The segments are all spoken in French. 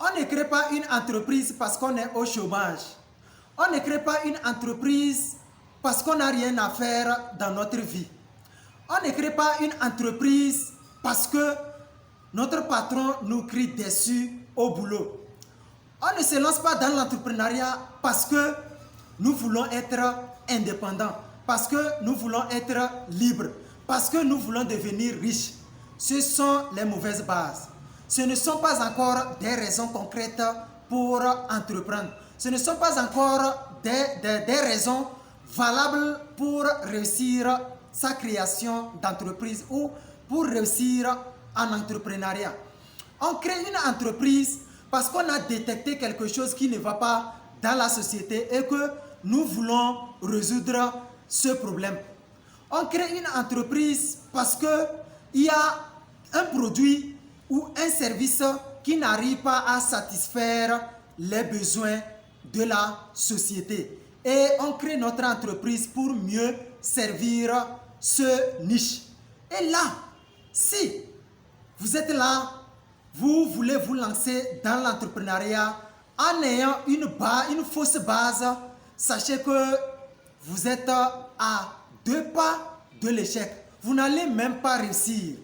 On ne crée pas une entreprise parce qu'on est au chômage. On ne crée pas une entreprise parce qu'on n'a rien à faire dans notre vie. On ne crée pas une entreprise parce que notre patron nous crie dessus au boulot. On ne se lance pas dans l'entrepreneuriat parce que nous voulons être indépendants, parce que nous voulons être libres, parce que nous voulons devenir riches. Ce sont les mauvaises bases. Ce ne sont pas encore des raisons concrètes pour entreprendre. Ce ne sont pas encore des raisons valables pour réussir sa création d'entreprise ou pour réussir en entrepreneuriat. On crée une entreprise parce qu'on a détecté quelque chose qui ne va pas dans la société et que nous voulons résoudre ce problème. On crée une entreprise parce qu'il y a un produit ou un service qui n'arrive pas à satisfaire les besoins de la société. Et on crée notre entreprise pour mieux servir ce niche. Et là, si vous êtes là, vous voulez vous lancer dans l'entrepreneuriat en ayant une fausse base, sachez que vous êtes à 2 pas de l'échec. Vous n'allez même pas réussir.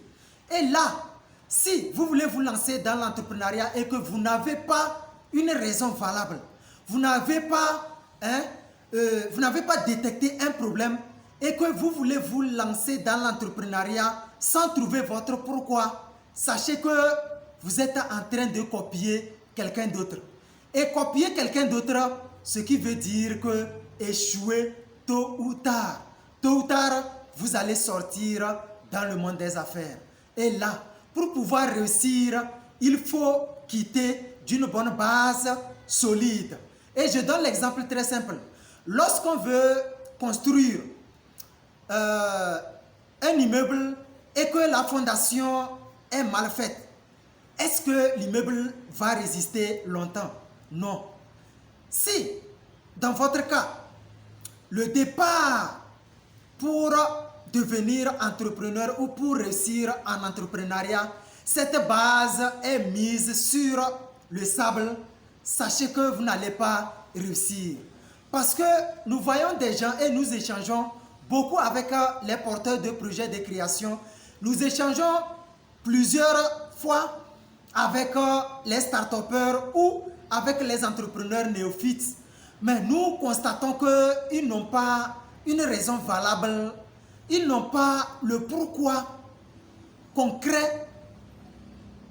Et là, si vous voulez vous lancer dans l'entrepreneuriat et que vous n'avez pas une raison valable, vous n'avez pas détecté un problème et que vous voulez vous lancer dans l'entrepreneuriat sans trouver votre pourquoi, sachez que vous êtes en train de copier quelqu'un d'autre. Et copier quelqu'un d'autre, ce qui veut dire que échouer tôt ou tard. Tôt ou tard, vous allez sortir dans le monde des affaires. Et là, pour pouvoir réussir, il faut quitter d'une bonne base solide. Et je donne l'exemple très simple. Lorsqu'on veut construire un immeuble et que la fondation est mal faite, est-ce que l'immeuble va résister longtemps? Non. Si, dans votre cas, le départ pour devenir entrepreneur ou pour réussir en entrepreneuriat, cette base est mise sur le sable, sachez que vous n'allez pas réussir. Parce que nous voyons des gens et nous échangeons beaucoup avec les porteurs de projets de création. Nous échangeons plusieurs fois avec les start-upers ou avec les entrepreneurs néophytes. Mais nous constatons qu'ils n'ont pas une raison valable, ils n'ont pas le pourquoi concret,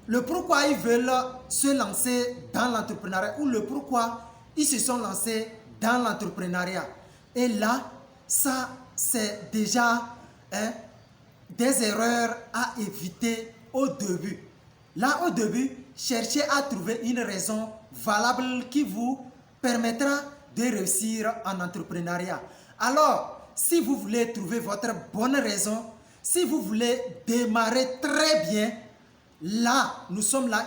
le pourquoi ils veulent se lancer dans l'entrepreneuriat ou le pourquoi ils se sont lancés dans l'entrepreneuriat. Et là, ça c'est déjà des erreurs à éviter au début. Là, au début, cherchez à trouver une raison valable qui vous permettra de réussir en entrepreneuriat. Alors, si vous voulez trouver votre bonne raison, si vous voulez démarrer très bien, là, nous sommes là.